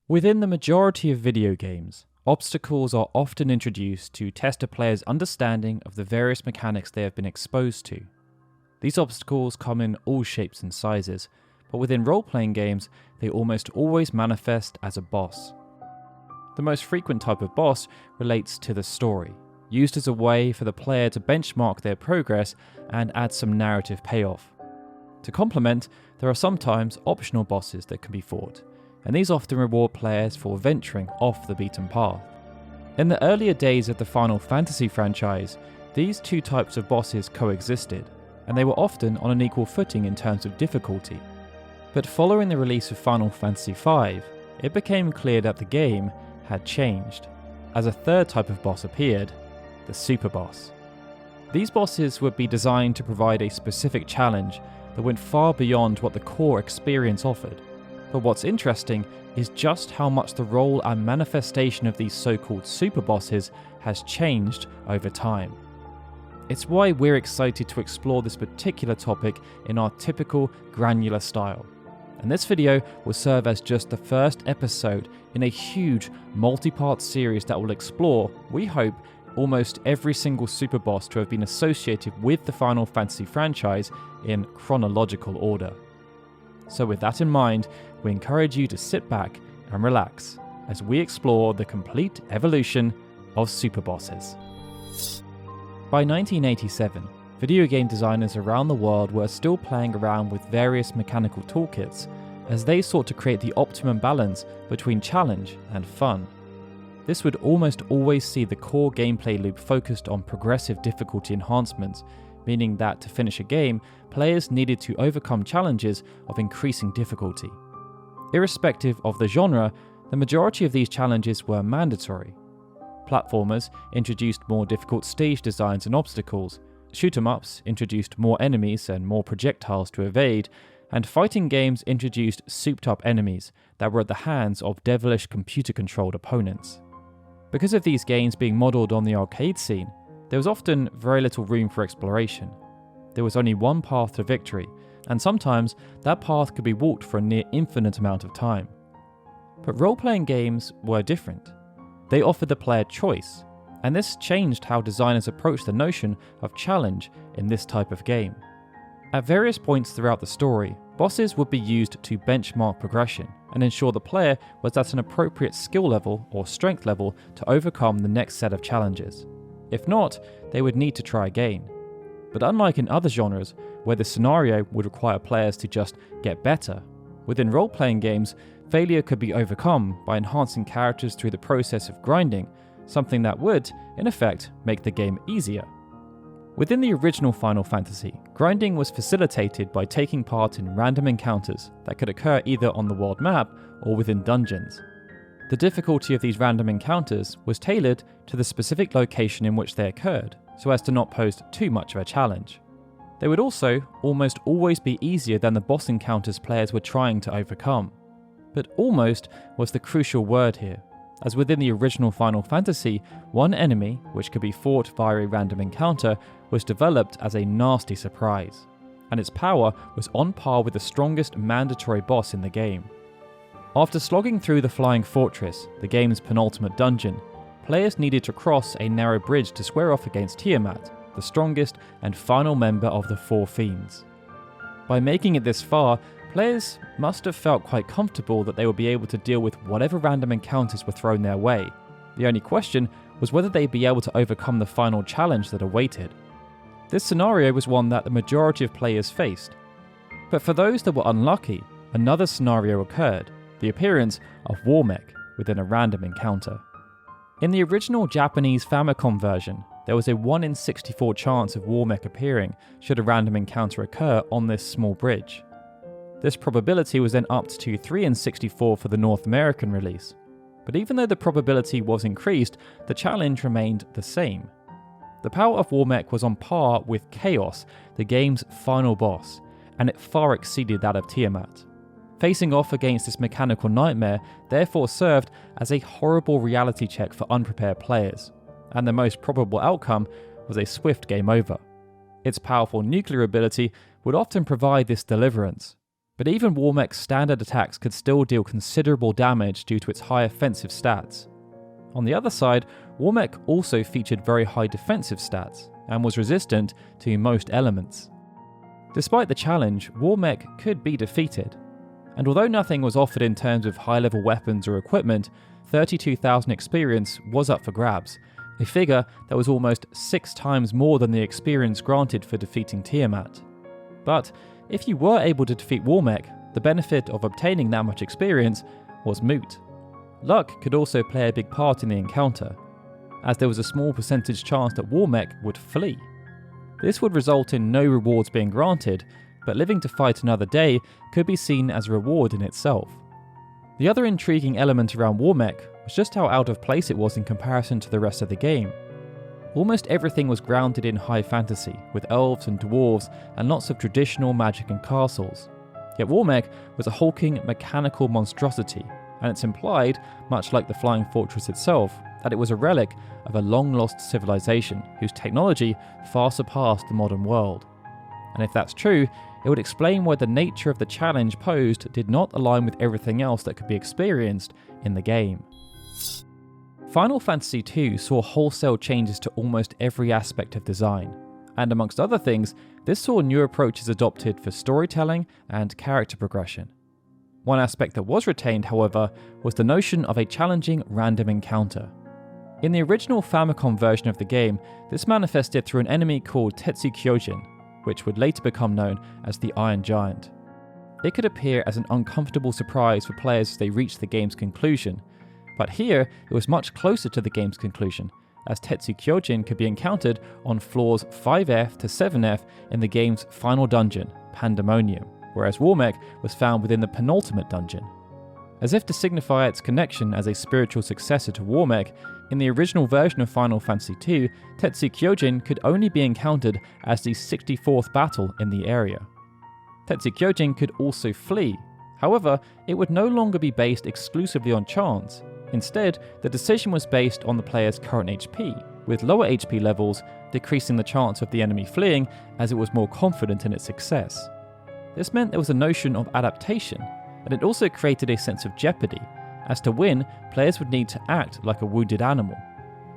Within the majority of video games, obstacles are often introduced to test a player's understanding of the various mechanics they have been exposed to. These obstacles come in all shapes and sizes, but within role-playing games, they almost always manifest as a boss. The most frequent type of boss relates to the story, used as a way for the player to benchmark their progress and add some narrative payoff. To complement, there are sometimes optional bosses that can be fought, and these often reward players for venturing off the beaten path. In the earlier days of the Final Fantasy franchise, these two types of bosses coexisted, and they were often on an equal footing in terms of difficulty. But following the release of Final Fantasy V, it became clear that the game had changed, as a third type of boss appeared, the Superboss. These bosses would be designed to provide a specific challenge that went far beyond what the core experience offered. But what's interesting is just how much the role and manifestation of these so-called superbosses has changed over time. It's why we're excited to explore this particular topic in our typical granular style. And this video will serve as just the first episode in a huge multi-part series that will explore, we hope, almost every single superboss to have been associated with the Final Fantasy franchise in chronological order. So with that in mind, we encourage you to sit back and relax as we explore the complete evolution of superbosses. By 1987, video game designers around the world were still playing around with various mechanical toolkits as they sought to create the optimum balance between challenge and fun. This would almost always see the core gameplay loop focused on progressive difficulty enhancements, meaning that to finish a game, players needed to overcome challenges of increasing difficulty. Irrespective of the genre, the majority of these challenges were mandatory. Platformers introduced more difficult stage designs and obstacles, shoot-'em-ups introduced more enemies and more projectiles to evade, and fighting games introduced souped-up enemies that were at the hands of devilish computer-controlled opponents. Because of these games being modelled on the arcade scene, there was often very little room for exploration. There was only one path to victory, and sometimes that path could be walked for a near infinite amount of time. But role-playing games were different. They offered the player choice, and this changed how designers approached the notion of challenge in this type of game. At various points throughout the story, bosses would be used to benchmark progression and ensure the player was at an appropriate skill level or strength level to overcome the next set of challenges. If not, they would need to try again. But unlike in other genres, where the scenario would require players to just get better, within role-playing games, failure could be overcome by enhancing characters through the process of grinding, something that would, in effect, make the game easier. Within the original Final Fantasy, grinding was facilitated by taking part in random encounters that could occur either on the world map or within dungeons. The difficulty of these random encounters was tailored to the specific location in which they occurred, so as to not pose too much of a challenge. They would also almost always be easier than the boss encounters players were trying to overcome. But almost was the crucial word here, as within the original Final Fantasy, one enemy, which could be fought via a random encounter, was developed as a nasty surprise, and its power was on par with the strongest mandatory boss in the game. After slogging through the Flying Fortress, the game's penultimate dungeon, players needed to cross a narrow bridge to square off against Tiamat, the strongest and final member of the Four Fiends. By making it this far, players must have felt quite comfortable that they would be able to deal with whatever random encounters were thrown their way. The only question was whether they'd be able to overcome the final challenge that awaited. This scenario was one that the majority of players faced. But for those that were unlucky, another scenario occurred, the appearance of Warmech within a random encounter. In the original Japanese Famicom version, there was a 1 in 64 chance of Warmech appearing should a random encounter occur on this small bridge. This probability was then upped to 3 in 64 for the North American release. But even though the probability was increased, the challenge remained the same. The power of Warmech was on par with Chaos, the game's final boss, and it far exceeded that of Tiamat. Facing off against this mechanical nightmare therefore served as a horrible reality check for unprepared players, and the most probable outcome was a swift game over. Its powerful nuclear ability would often provide this deliverance, But even Warmech's standard attacks could still deal considerable damage due to its high offensive stats. On the other side, Warmech also featured very high defensive stats, and was resistant to most elements. Despite the challenge, Warmech could be defeated, and although nothing was offered in terms of high-level weapons or equipment, 32,000 experience was up for grabs, a figure that was almost 6 times more than the experience granted for defeating Tiamat. But if you were able to defeat Warmech, the benefit of obtaining that much experience was moot. Luck could also play a big part in the encounter, as there was a small percentage chance that Warmech would flee. This would result in no rewards being granted, but living to fight another day could be seen as a reward in itself. The other intriguing element around Warmech was just how out of place it was in comparison to the rest of the game. Almost everything was grounded in high fantasy, with elves and dwarves and lots of traditional magic and castles. Yet Warmech was a hulking mechanical monstrosity, and it's implied, much like the Flying Fortress itself, that it was a relic of a long-lost civilization whose technology far surpassed the modern world. And if that's true, it would explain why the nature of the challenge posed did not align with everything else that could be experienced in the game. Final Fantasy II saw wholesale changes to almost every aspect of design, and amongst other things, this saw new approaches adopted for storytelling and character progression. One aspect that was retained, however, was the notion of a challenging random encounter. In the original Famicom version of the game, this manifested through an enemy called Tetsukyojin, which would later become known as the Iron Giant. It could appear as an uncomfortable surprise for players as they reached the game's conclusion, but here it was much closer to the game's conclusion, as Tetsukyojin could be encountered on floors 5F to 7F in the game's final dungeon, Pandemonium, whereas Warmech was found within the penultimate dungeon. As if to signify its connection as a spiritual successor to Warmech, in the original version of Final Fantasy II, Tetsukyojin could only be encountered as the 64th battle in the area. Tetsukyojin could also flee, however, it would no longer be based exclusively on chance. Instead, the decision was based on the player's current HP, with lower HP levels decreasing the chance of the enemy fleeing as it was more confident in its success. This meant there was a notion of adaptation, and it also created a sense of jeopardy, as to win, players would need to act like a wounded animal.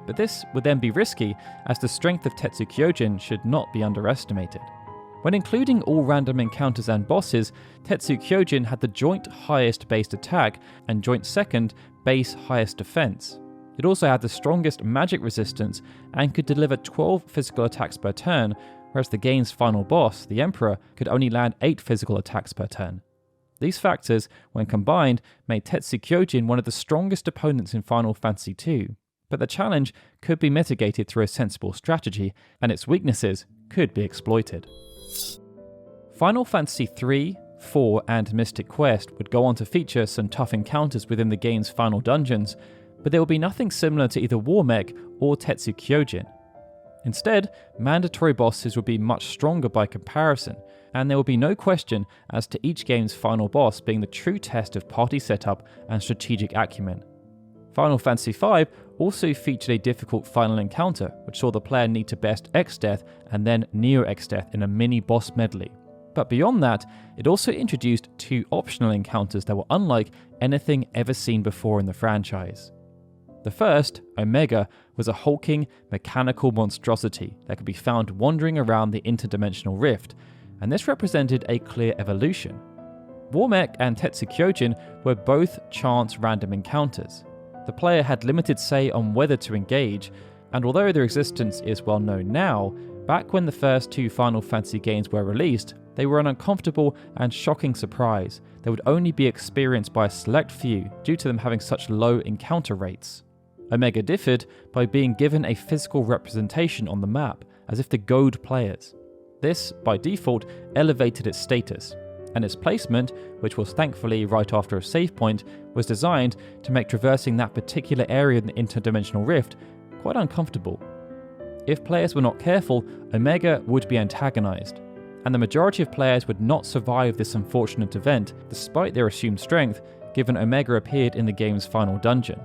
But this would then be risky, as the strength of Tetsukyojin should not be underestimated. When including all random encounters and bosses, Tetsukyojin had the joint highest base attack and joint second base highest defense. It also had the strongest magic resistance and could deliver 12 physical attacks per turn, whereas the game's final boss, the Emperor, could only land 8 physical attacks per turn. These factors, when combined, made Tetsukyojin one of the strongest opponents in Final Fantasy II, but the challenge could be mitigated through a sensible strategy, and its weaknesses could be exploited. Final Fantasy III, IV, and Mystic Quest would go on to feature some tough encounters within the game's final dungeons, but there would be nothing similar to either Warmech or Tetsukyojin. Instead, mandatory bosses would be much stronger by comparison, and there will be no question as to each game's final boss being the true test of party setup and strategic acumen. Final Fantasy V also featured a difficult final encounter, which saw the player need to best X-Death and then Neo X-Death in a mini-boss medley. But beyond that, it also introduced 2 optional encounters that were unlike anything ever seen before in the franchise. The first, Omega, was a hulking, mechanical monstrosity that could be found wandering around the interdimensional rift, and this represented a clear evolution. Warmech and Tetsukyojin were both chance random encounters. The player had limited say on whether to engage, and although their existence is well known now, back when the first 2 Final Fantasy games were released, they were an uncomfortable and shocking surprise that would only be experienced by a select few due to them having such low encounter rates. Omega differed by being given a physical representation on the map, as if to goad players. This, by default, elevated its status, and its placement, which was thankfully right after a save point, was designed to make traversing that particular area in the interdimensional rift quite uncomfortable. If players were not careful, Omega would be antagonized, and the majority of players would not survive this unfortunate event despite their assumed strength, given Omega appeared in the game's final dungeon.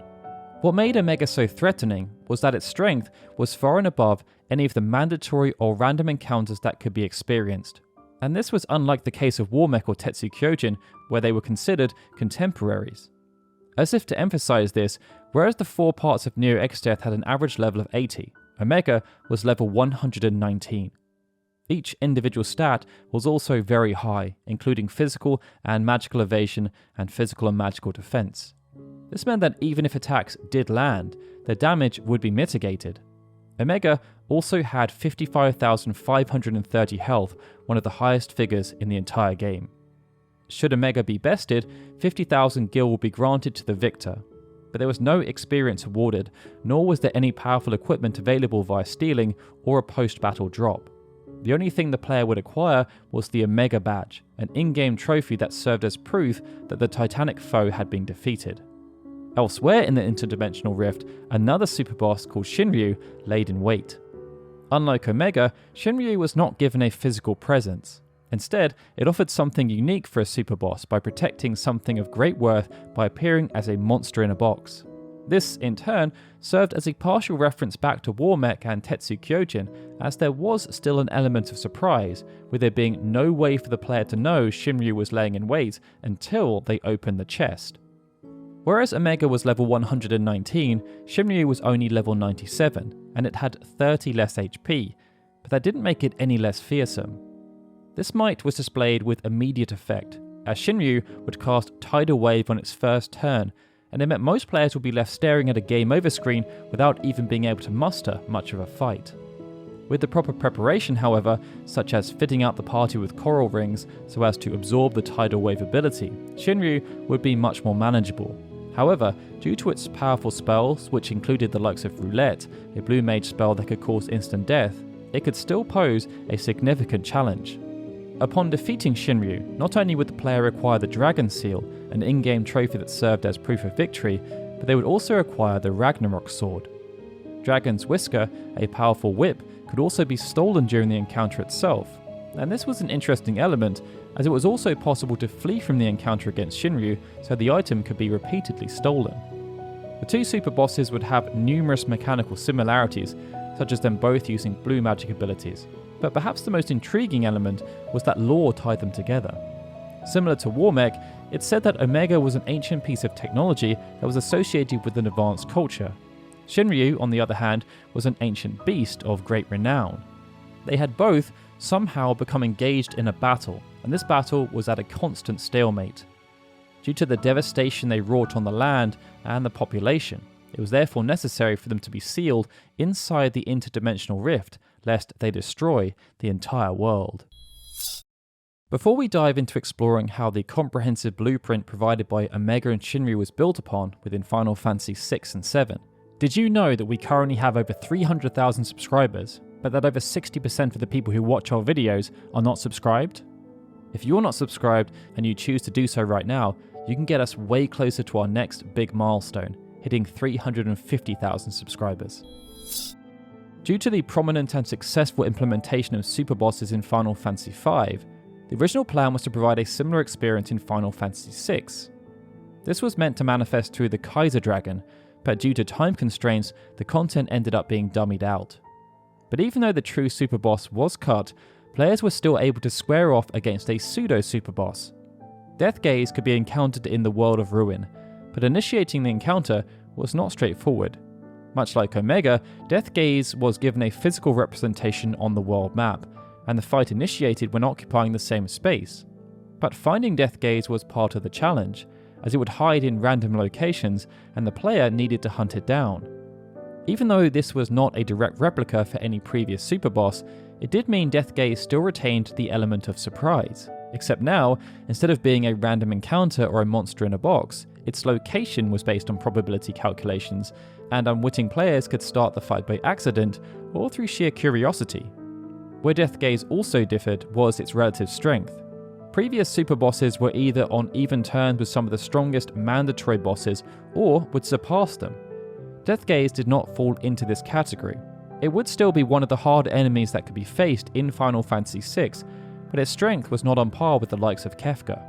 What made Omega so threatening was that its strength was far and above any of the mandatory or random encounters that could be experienced. And this was unlike the case of Warmech or Tetsukyojin, where they were considered contemporaries. As if to emphasize this, whereas the 4 parts of Neo Exdeath had an average level of 80, Omega was level 119. Each individual stat was also very high, including physical and magical evasion and physical and magical defense. This meant that even if attacks did land, their damage would be mitigated. Omega also had 55,530 health, one of the highest figures in the entire game. Should Omega be bested, 50,000 gil will be granted to the victor, but there was no experience awarded, nor was there any powerful equipment available via stealing or a post-battle drop. The only thing the player would acquire was the Omega badge, an in-game trophy that served as proof that the titanic foe had been defeated. Elsewhere in the interdimensional rift, another superboss called Shinryu laid in wait. Unlike Omega, Shinryu was not given a physical presence. Instead, it offered something unique for a superboss by protecting something of great worth by appearing as a monster in a box. This, in turn, served as a partial reference back to Warmech and Tetsukyojin, as there was still an element of surprise, with there being no way for the player to know Shinryu was laying in wait until they opened the chest. Whereas Omega was level 119, Shinryu was only level 97, and it had 30 less HP, but that didn't make it any less fearsome. This might was displayed with immediate effect, as Shinryu would cast Tidal Wave on its first turn, and it meant most players would be left staring at a game over screen without even being able to muster much of a fight. With the proper preparation, however, such as fitting out the party with coral rings so as to absorb the Tidal Wave ability, Shinryu would be much more manageable. However, due to its powerful spells, which included the likes of Roulette, a blue mage spell that could cause instant death, it could still pose a significant challenge. Upon defeating Shinryu, not only would the player acquire the Dragon Seal, an in-game trophy that served as proof of victory, but they would also acquire the Ragnarok Sword. Dragon's Whisker, a powerful whip, could also be stolen during the encounter itself, and this was an interesting element, as it was also possible to flee from the encounter against Shinryu, so the item could be repeatedly stolen. The two superbosses would have numerous mechanical similarities, such as them both using blue magic abilities, but perhaps the most intriguing element was that lore tied them together. Similar to Warmech, it's said that Omega was an ancient piece of technology that was associated with an advanced culture. Shinryu, on the other hand, was an ancient beast of great renown. They had both somehow become engaged in a battle, and this battle was at a constant stalemate. Due to the devastation they wrought on the land and the population, it was therefore necessary for them to be sealed inside the interdimensional rift, lest they destroy the entire world. Before we dive into exploring how the comprehensive blueprint provided by Omega and Shinryu was built upon within Final Fantasy VI and VII, did you know that we currently have over 300,000 subscribers, but that over 60% of the people who watch our videos are not subscribed? If you're not subscribed and you choose to do so right now, you can get us way closer to our next big milestone, hitting 350,000 subscribers. Due to the prominent and successful implementation of superbosses in Final Fantasy V, the original plan was to provide a similar experience in Final Fantasy VI. This was meant to manifest through the Kaiser Dragon, but due to time constraints, the content ended up being dummied out. But even though the true superboss was cut, players were still able to square off against a pseudo-superboss. Deathgaze could be encountered in the World of Ruin, but initiating the encounter was not straightforward. Much like Omega, Deathgaze was given a physical representation on the world map, and the fight initiated when occupying the same space. But finding Deathgaze was part of the challenge, as it would hide in random locations and the player needed to hunt it down. Even though this was not a direct replica for any previous superboss, it did mean Deathgaze still retained the element of surprise, except now, instead of being a random encounter or a monster in a box, its location was based on probability calculations, and unwitting players could start the fight by accident or through sheer curiosity. Where Deathgaze also differed was its relative strength. Previous superbosses were either on even terms with some of the strongest mandatory bosses or would surpass them. Deathgaze did not fall into this category. It would still be one of the hard enemies that could be faced in Final Fantasy VI, but its strength was not on par with the likes of Kefka.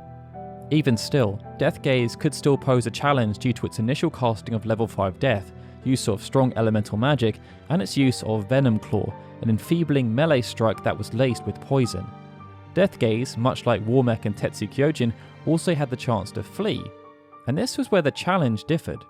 Even still, Deathgaze could still pose a challenge due to its initial casting of level 5 death, use of strong elemental magic, and its use of Venom Claw, an enfeebling melee strike that was laced with poison. Deathgaze, much like Warmech and Tetsukyojin, also had the chance to flee, and this was where the challenge differed.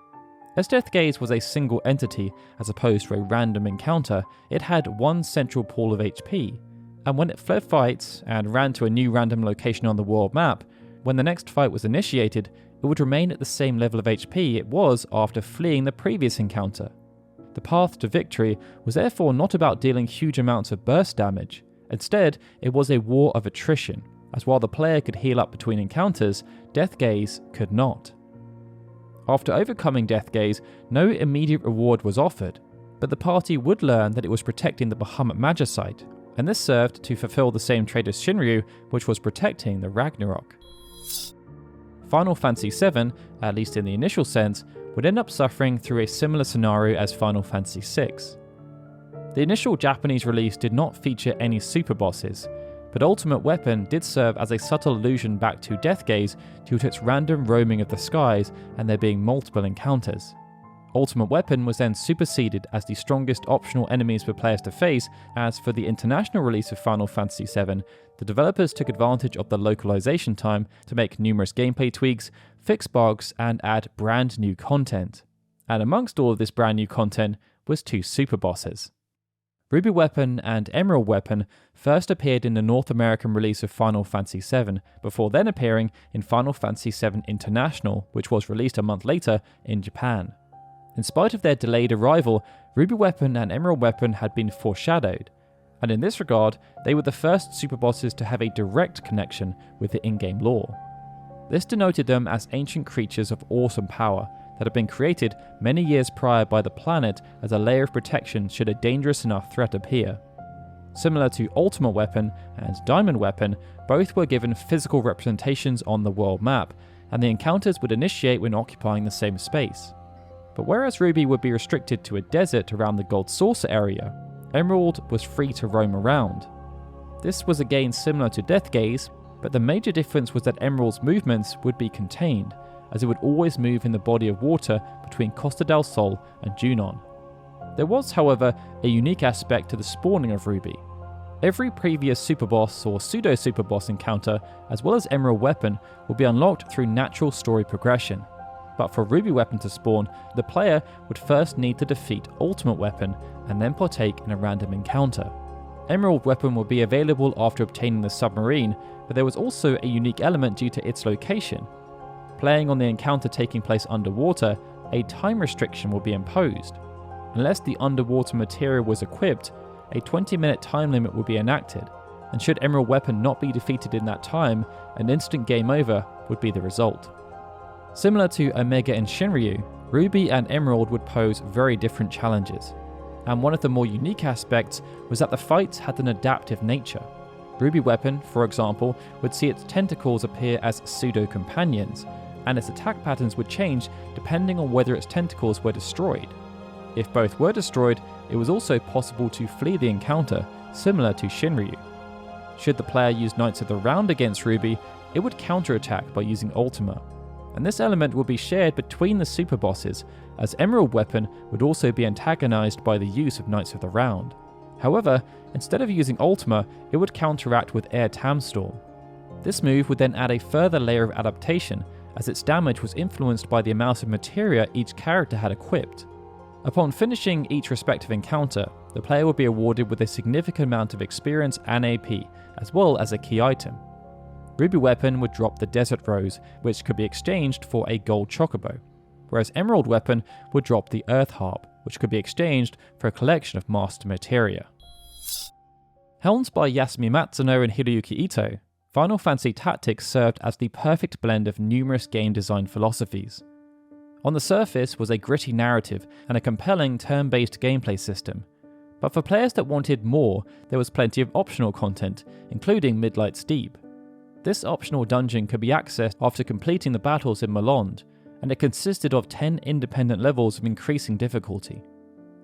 As Deathgaze was a single entity as opposed to a random encounter, it had one central pool of HP, and when it fled fights and ran to a new random location on the world map, when the next fight was initiated, it would remain at the same level of HP it was after fleeing the previous encounter. The path to victory was therefore not about dealing huge amounts of burst damage. Instead, it was a war of attrition, as while the player could heal up between encounters, Deathgaze could not. After overcoming Deathgaze, no immediate reward was offered, but the party would learn that it was protecting the Bahamut Magicite, and this served to fulfill the same trait as Shinryu, which was protecting the Ragnarok. Final Fantasy VII, at least in the initial sense, would end up suffering through a similar scenario as Final Fantasy VI. The initial Japanese release did not feature any superbosses, but Ultimate Weapon did serve as a subtle allusion back to Deathgaze due to its random roaming of the skies and there being multiple encounters. Ultimate Weapon was then superseded as the strongest optional enemies for players to face, as for the international release of Final Fantasy VII, the developers took advantage of the localization time to make numerous gameplay tweaks, fix bugs, and add brand new content. And amongst all of this brand new content was two superbosses. Ruby Weapon and Emerald Weapon first appeared in the North American release of Final Fantasy VII, before then appearing in Final Fantasy VII International, which was released a month later in Japan. In spite of their delayed arrival, Ruby Weapon and Emerald Weapon had been foreshadowed, and in this regard, they were the first superbosses to have a direct connection with the in-game lore. This denoted them as ancient creatures of awesome power that had been created many years prior by the planet as a layer of protection should a dangerous enough threat appear. Similar to Ultimate Weapon and Diamond Weapon, both were given physical representations on the world map, and the encounters would initiate when occupying the same space. But whereas Ruby would be restricted to a desert around the Gold Saucer area, Emerald was free to roam around. This was again similar to Deathgaze, but the major difference was that Emerald's movements would be contained, as it would always move in the body of water between Costa del Sol and Junon. There was, however, a unique aspect to the spawning of Ruby. Every previous superboss or pseudo-superboss encounter, as well as Emerald Weapon, will be unlocked through natural story progression. But for Ruby Weapon to spawn, the player would first need to defeat Ultimate Weapon and then partake in a random encounter. Emerald Weapon will be available after obtaining the submarine, but there was also a unique element due to its location. Playing on the encounter taking place underwater, a time restriction will be imposed. Unless the underwater material was equipped, a 20-minute time limit will be enacted, and should Emerald Weapon not be defeated in that time, an instant game over would be the result. Similar to Omega and Shinryu, Ruby and Emerald would pose very different challenges, and one of the more unique aspects was that the fights had an adaptive nature. Ruby Weapon, for example, would see its tentacles appear as pseudo-companions, and its attack patterns would change depending on whether its tentacles were destroyed. If both were destroyed, it was also possible to flee the encounter, similar to Shinryu. Should the player use Knights of the Round against Ruby, it would counterattack by using Ultima, and this element would be shared between the superbosses, as Emerald Weapon would also be antagonized by the use of Knights of the Round. However, instead of using Ultima, it would counteract with Air Tamstorm. This move would then add a further layer of adaptation, as its damage was influenced by the amount of materia each character had equipped. Upon finishing each respective encounter, the player would be awarded with a significant amount of experience and AP, as well as a key item. Ruby Weapon would drop the Desert Rose, which could be exchanged for a gold chocobo, whereas Emerald Weapon would drop the Earth Harp, which could be exchanged for a collection of master materia. Helmed by Yasumi Matsuno and Hiroyuki Ito, Final Fantasy Tactics served as the perfect blend of numerous game design philosophies. On the surface was a gritty narrative and a compelling turn-based gameplay system, but for players that wanted more, there was plenty of optional content, including Midlight's Deep. This optional dungeon could be accessed after completing the battles in Malond, and it consisted of 10 independent levels of increasing difficulty.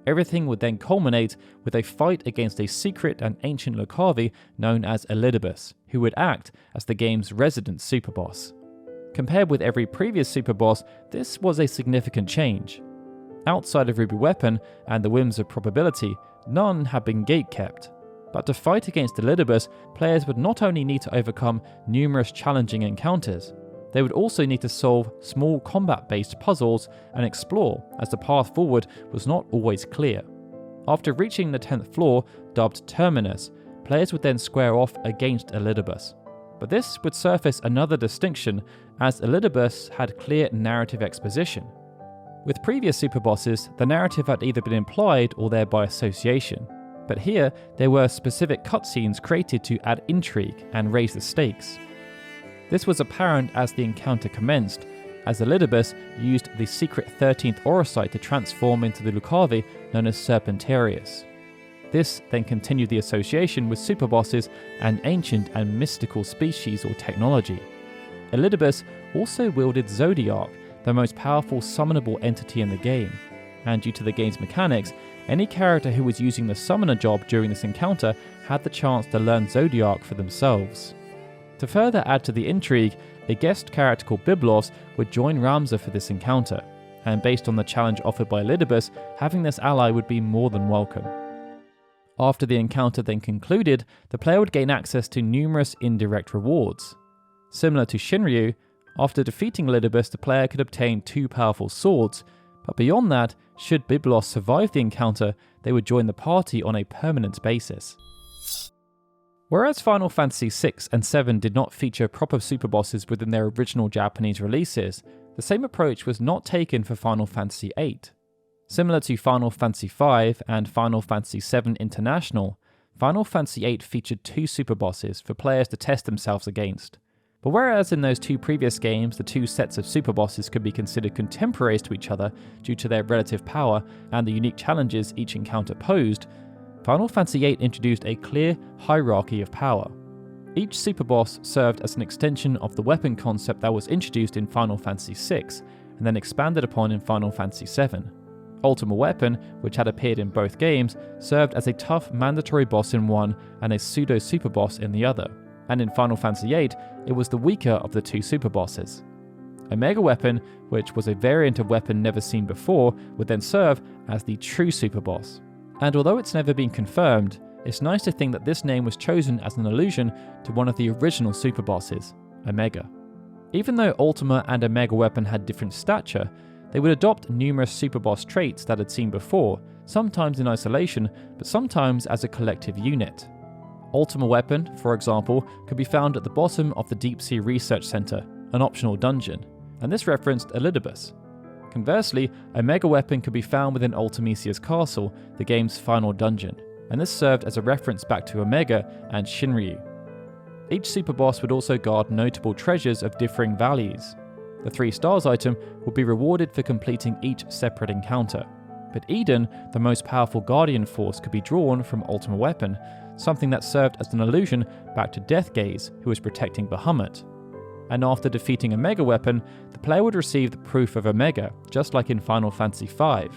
Everything would then culminate with a fight against a secret and ancient Lokavi known as Elidibus, who would act as the game's resident superboss. Compared with every previous superboss, this was a significant change. Outside of Ruby Weapon and the whims of probability, none had been gatekept. But to fight against Elidibus, players would not only need to overcome numerous challenging encounters, they would also need to solve small combat-based puzzles and explore, as the path forward was not always clear. After reaching the 10th floor, dubbed Terminus, players would then square off against Elidibus. But this would surface another distinction, as Elidibus had clear narrative exposition. With previous superbosses, the narrative had either been implied or there by association, but here there were specific cutscenes created to add intrigue and raise the stakes. This was apparent as the encounter commenced, as Elidibus used the secret 13th Orocyte to transform into the Lucavi known as Serpentarius. This then continued the association with superbosses and ancient and mystical species or technology. Elidibus also wielded Zodiac, the most powerful summonable entity in the game, and due to the game's mechanics, any character who was using the summoner job during this encounter had the chance to learn Zodiac for themselves. To further add to the intrigue, a guest character called Byblos would join Ramza for this encounter, and based on the challenge offered by Elidibus, having this ally would be more than welcome. After the encounter then concluded, the player would gain access to numerous indirect rewards. Similar to Shinryu, after defeating Elidibus, the player could obtain 2 powerful swords, but beyond that, should Byblos survive the encounter, they would join the party on a permanent basis. Whereas Final Fantasy VI and VII did not feature proper superbosses within their original Japanese releases, the same approach was not taken for Final Fantasy VIII. Similar to Final Fantasy V and Final Fantasy VII International, Final Fantasy VIII featured 2 superbosses for players to test themselves against. But whereas in those 2 previous games the 2 sets of superbosses could be considered contemporaries to each other due to their relative power and the unique challenges each encounter posed, Final Fantasy VIII introduced a clear hierarchy of power. Each superboss served as an extension of the weapon concept that was introduced in Final Fantasy VI and then expanded upon in Final Fantasy VII. Ultima Weapon, which had appeared in both games, served as a tough mandatory boss in one and a pseudo superboss in the other, and in Final Fantasy VIII, it was the weaker of the 2 superbosses. Omega Weapon, which was a variant of weapon never seen before, would then serve as the true superboss. And although it's never been confirmed, it's nice to think that this name was chosen as an allusion to one of the original superbosses, Omega. Even though Ultima and Omega Weapon had different stature, they would adopt numerous superboss traits that had seen before, sometimes in isolation, but sometimes as a collective unit. Ultima Weapon, for example, could be found at the bottom of the Deep Sea Research Center, an optional dungeon, and this referenced Elidibus. Conversely, Omega Weapon could be found within Ultimecia's castle, the game's final dungeon, and this served as a reference back to Omega and Shinryu. Each superboss would also guard notable treasures of differing values. The 3 stars item would be rewarded for completing each separate encounter, but Eden, the most powerful guardian force, could be drawn from Ultima Weapon, something that served as an allusion back to Deathgaze, who was protecting Bahamut. And after defeating Omega Weapon, the player would receive the Proof of Omega, just like in Final Fantasy V.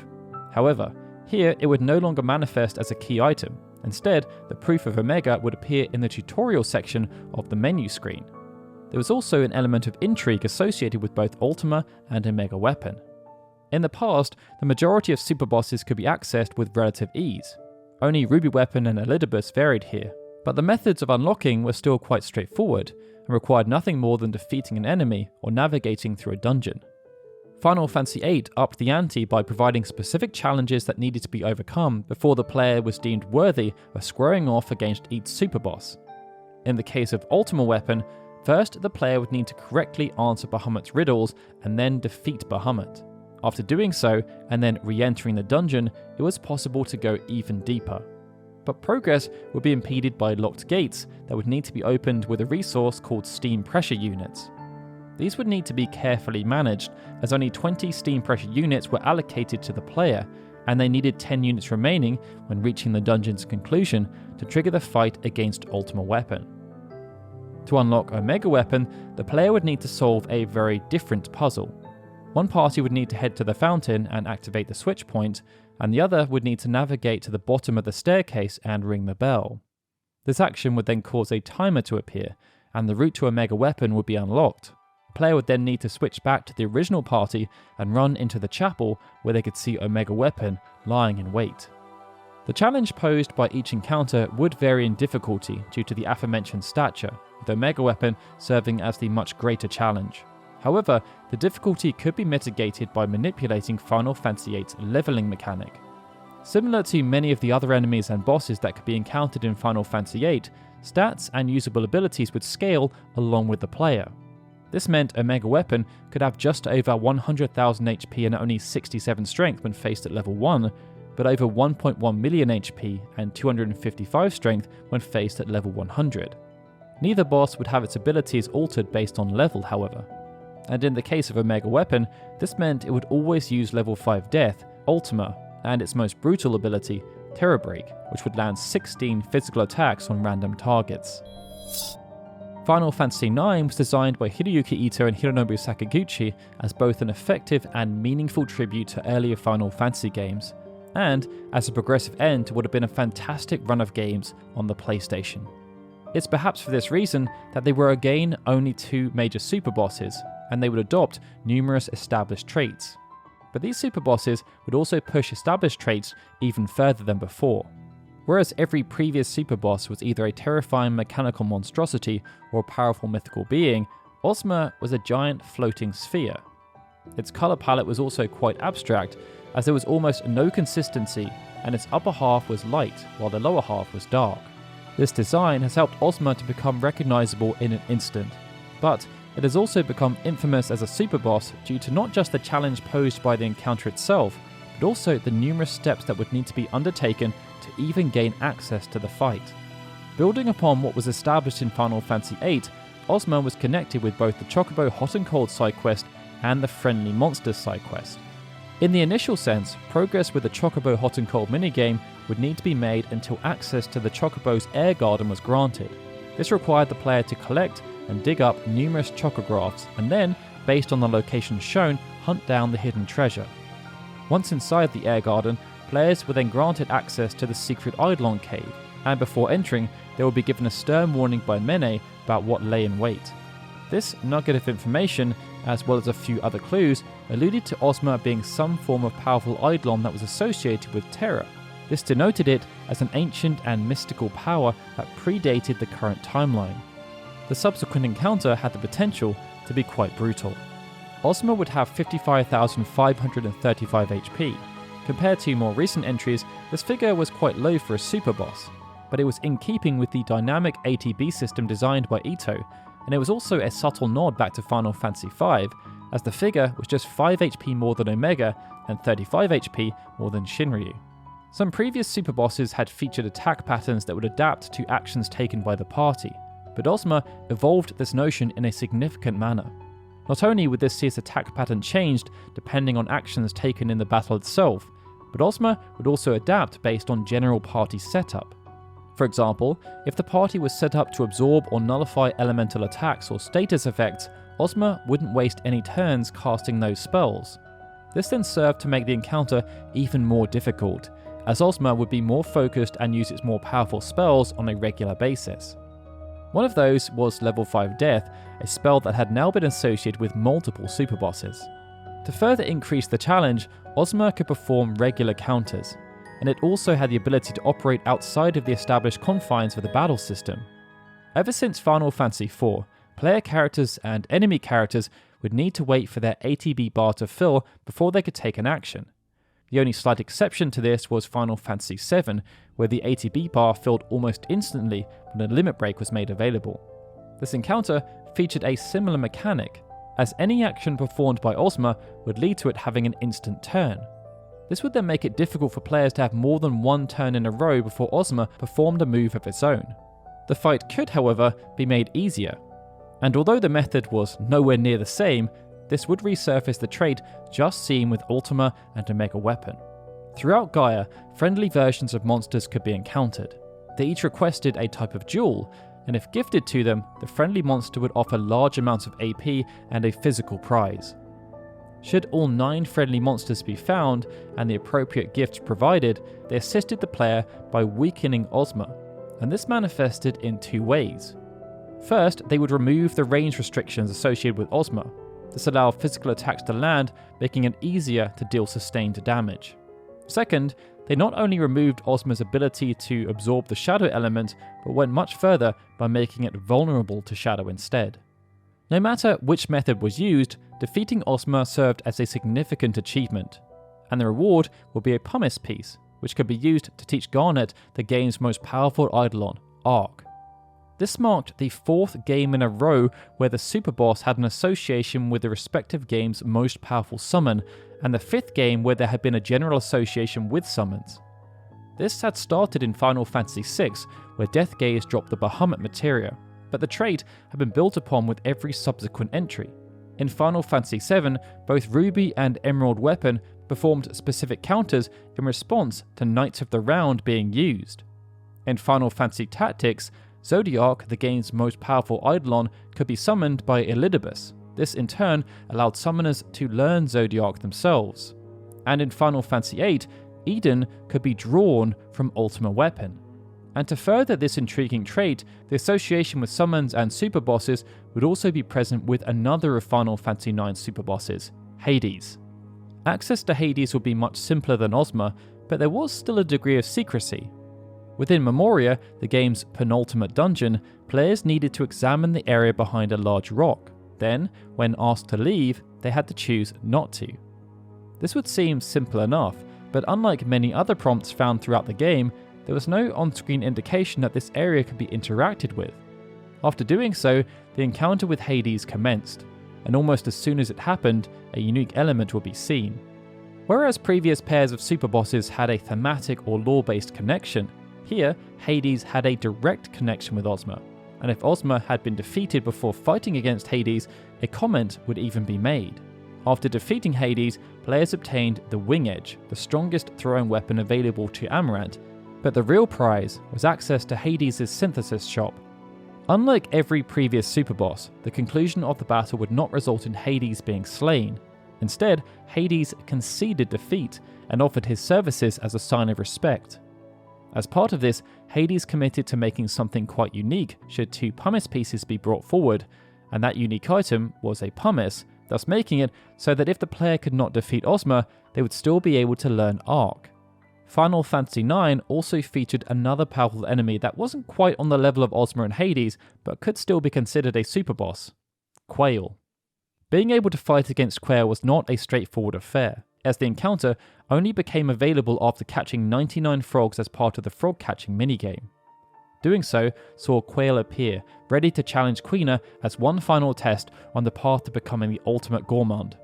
However, here it would no longer manifest as a key item. Instead, the Proof of Omega would appear in the tutorial section of the menu screen. There was also an element of intrigue associated with both Ultima and Omega Weapon. In the past, the majority of superbosses could be accessed with relative ease. Only Ruby Weapon and Elidibus varied here, but the methods of unlocking were still quite straightforward, and required nothing more than defeating an enemy or navigating through a dungeon. Final Fantasy VIII upped the ante by providing specific challenges that needed to be overcome before the player was deemed worthy of squaring off against each superboss. In the case of Ultima Weapon, first the player would need to correctly answer Bahamut's riddles and then defeat Bahamut. After doing so, and then re-entering the dungeon, it was possible to go even deeper. But progress would be impeded by locked gates that would need to be opened with a resource called Steam Pressure Units. These would need to be carefully managed, as only 20 Steam Pressure Units were allocated to the player, and they needed 10 units remaining when reaching the dungeon's conclusion to trigger the fight against Ultima Weapon. To unlock Omega Weapon, the player would need to solve a very different puzzle. One party would need to head to the fountain and activate the switch point, and the other would need to navigate to the bottom of the staircase and ring the bell. This action would then cause a timer to appear, and the route to Omega Weapon would be unlocked. The player would then need to switch back to the original party and run into the chapel where they could see Omega Weapon lying in wait. The challenge posed by each encounter would vary in difficulty due to the aforementioned stature, with Omega Weapon serving as the much greater challenge. However, the difficulty could be mitigated by manipulating Final Fantasy VIII's leveling mechanic. Similar to many of the other enemies and bosses that could be encountered in Final Fantasy VIII, stats and usable abilities would scale along with the player. This meant Omega Weapon could have just over 100,000 HP and only 67 strength when faced at level 1, but over 1.1 million HP and 255 strength when faced at level 100. Neither boss would have its abilities altered based on level, however. And in the case of Omega Weapon, this meant it would always use level 5 Death, Ultima, and its most brutal ability, Terror Break, which would land 16 physical attacks on random targets. Final Fantasy IX was designed by Hiroyuki Ito and Hironobu Sakaguchi as both an effective and meaningful tribute to earlier Final Fantasy games, and as a progressive end to what had been a fantastic run of games on the PlayStation. It's perhaps for this reason that they were again only two major superbosses, and they would adopt numerous established traits. But these superbosses would also push established traits even further than before. Whereas every previous superboss was either a terrifying mechanical monstrosity or a powerful mythical being, Ozma was a giant floating sphere. Its colour palette was also quite abstract, as there was almost no consistency, and its upper half was light while the lower half was dark. This design has helped Ozma to become recognisable in an instant, but it has also become infamous as a superboss due to not just the challenge posed by the encounter itself, but also the numerous steps that would need to be undertaken to even gain access to the fight. Building upon what was established in Final Fantasy VIII, Ozma was connected with both the Chocobo Hot and Cold side quest and the Friendly Monsters side quest. In the initial sense, progress with the Chocobo Hot and Cold minigame would need to be made until access to the Chocobo's air garden was granted. This required the player to collect and dig up numerous chocographs, and then, based on the location shown, hunt down the hidden treasure. Once inside the air garden, players were then granted access to the secret Eidolon cave, and before entering, they would be given a stern warning by Mene about what lay in wait. This nugget of information, as well as a few other clues, alluded to Ozma being some form of powerful Eidolon that was associated with terror. This denoted it as an ancient and mystical power that predated the current timeline. The subsequent encounter had the potential to be quite brutal. Ozma would have 55,535 HP. Compared to more recent entries, this figure was quite low for a superboss, but it was in keeping with the dynamic ATB system designed by Ito, and it was also a subtle nod back to Final Fantasy V, as the figure was just 5 HP more than Omega and 35 HP more than Shinryu. Some previous superbosses had featured attack patterns that would adapt to actions taken by the party, but Ozma evolved this notion in a significant manner. Not only would this see its attack pattern changed depending on actions taken in the battle itself, but Ozma would also adapt based on general party setup. For example, if the party was set up to absorb or nullify elemental attacks or status effects, Ozma wouldn't waste any turns casting those spells. This then served to make the encounter even more difficult, as Ozma would be more focused and use its more powerful spells on a regular basis. One of those was level 5 Death, a spell that had now been associated with multiple superbosses. To further increase the challenge, Ozma could perform regular counters, and it also had the ability to operate outside of the established confines of the battle system. Ever since Final Fantasy IV, player characters and enemy characters would need to wait for their ATB bar to fill before they could take an action. The only slight exception to this was Final Fantasy VII, where the ATB bar filled almost instantly when a limit break was made available. This encounter featured a similar mechanic, as any action performed by Ozma would lead to it having an instant turn. This would then make it difficult for players to have more than one turn in a row before Ozma performed a move of its own. The fight could, however, be made easier, and although the method was nowhere near the same, this would resurface the trait just seen with Ultima and Omega Weapon. Throughout Gaia, friendly versions of monsters could be encountered. They each requested a type of jewel, and if gifted to them, the friendly monster would offer large amounts of AP and a physical prize. Should all 9 friendly monsters be found and the appropriate gifts provided, they assisted the player by weakening Ozma, and this manifested in 2 ways. First, they would remove the range restrictions associated with Ozma. This allowed physical attacks to land, making it easier to deal sustained damage. Second, They not only removed Ozma's ability to absorb the shadow element, but went much further by making it vulnerable to shadow instead. No matter which method was used, defeating Ozma served as a significant achievement, and the reward will be a pumice piece, which could be used to teach Garnet the game's most powerful Eidolon, Arc. This marked the 4th game in a row where the Superboss had an association with the respective game's most powerful summon, and the 5th game where there had been a general association with summons. This had started in Final Fantasy VI, where Deathgaze dropped the Bahamut materia, but the trait had been built upon with every subsequent entry. In Final Fantasy VII, both Ruby and Emerald Weapon performed specific counters in response to Knights of the Round being used. In Final Fantasy Tactics, Zodiac, the game's most powerful Eidolon, could be summoned by Elidibus. This in turn allowed summoners to learn Zodiac themselves. And in Final Fantasy VIII, Eden could be drawn from Ultima Weapon. And to further this intriguing trait, the association with summons and superbosses would also be present with another of Final Fantasy IX's superbosses, Hades. Access to Hades would be much simpler than Ozma, but there was still a degree of secrecy. Within Memoria, the game's penultimate dungeon, players needed to examine the area behind a large rock. Then, when asked to leave, they had to choose not to. This would seem simple enough, but unlike many other prompts found throughout the game, there was no on-screen indication that this area could be interacted with. After doing so, the encounter with Hades commenced, and almost as soon as it happened, a unique element would be seen. Whereas previous pairs of superbosses had a thematic or lore-based connection, here Hades had a direct connection with Ozma, and if Ozma had been defeated before fighting against Hades, a comment would even be made. After defeating Hades, players obtained the Wing Edge, the strongest throwing weapon available to Amaranth, but the real prize was access to Hades' synthesis shop. Unlike every previous superboss, the conclusion of the battle would not result in Hades being slain. Instead, Hades conceded defeat and offered his services as a sign of respect. As part of this, Hades committed to making something quite unique should 2 pumice pieces be brought forward, and that unique item was a pumice, thus making it so that if the player could not defeat Ozma, they would still be able to learn Arc. Final Fantasy IX also featured another powerful enemy that wasn't quite on the level of Ozma and Hades, but could still be considered a superboss, Quale. Being able to fight against Quale was not a straightforward affair, as the encounter only became available after catching 99 frogs as part of the frog catching minigame. Doing so saw Quale appear, ready to challenge Quina as one final test on the path to becoming the ultimate gourmand.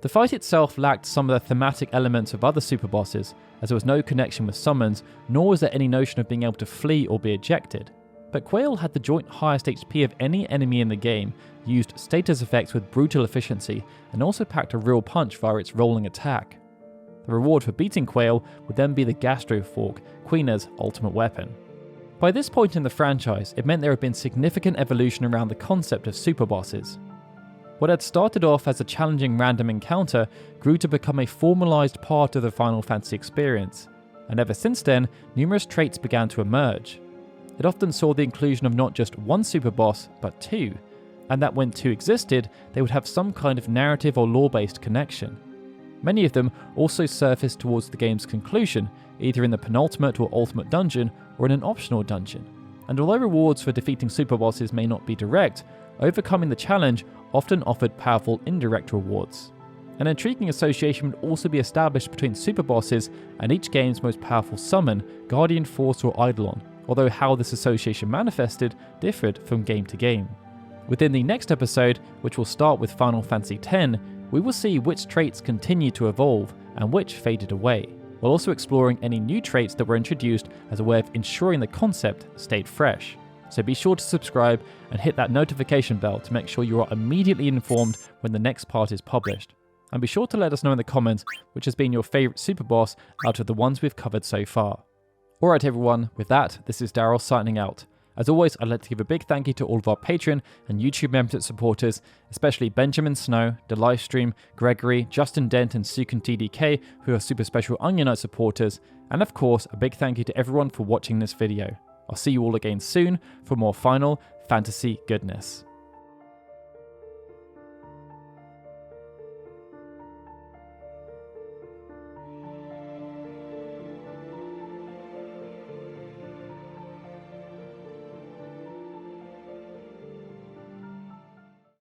The fight itself lacked some of the thematic elements of other superbosses, as there was no connection with summons, nor was there any notion of being able to flee or be ejected. But Quale had the joint highest HP of any enemy in the game, used status effects with brutal efficiency, and also packed a real punch via its rolling attack. The reward for beating Quale would then be the Gastro Fork, Quina's ultimate weapon. By this point in the franchise, it meant there had been significant evolution around the concept of superbosses. What had started off as a challenging random encounter grew to become a formalised part of the Final Fantasy experience, and ever since then, numerous traits began to emerge. It often saw the inclusion of not just one superboss, but 2, and that when 2 existed, they would have some kind of narrative or lore-based connection. Many of them also surfaced towards the game's conclusion, either in the penultimate or ultimate dungeon, or in an optional dungeon. And although rewards for defeating superbosses may not be direct, overcoming the challenge often offered powerful indirect rewards. An intriguing association would also be established between superbosses and each game's most powerful summon, Guardian Force or Eidolon, although how this association manifested differed from game to game. Within the next episode, which will start with Final Fantasy X, we will see which traits continued to evolve and which faded away, while also exploring any new traits that were introduced as a way of ensuring the concept stayed fresh. So be sure to subscribe and hit that notification bell to make sure you are immediately informed when the next part is published. And be sure to let us know in the comments which has been your favourite superboss out of the ones we've covered so far. Alright everyone, with that, this is Darryl signing out. As always, I'd like to give a big thank you to all of our Patreon and YouTube membership supporters, especially Benjamin Snow, The Livestream, Gregory, Justin Dent and Sukin TDK, who are super special Onion Knight supporters, and of course, a big thank you to everyone for watching this video. I'll see you all again soon for more Final Fantasy goodness.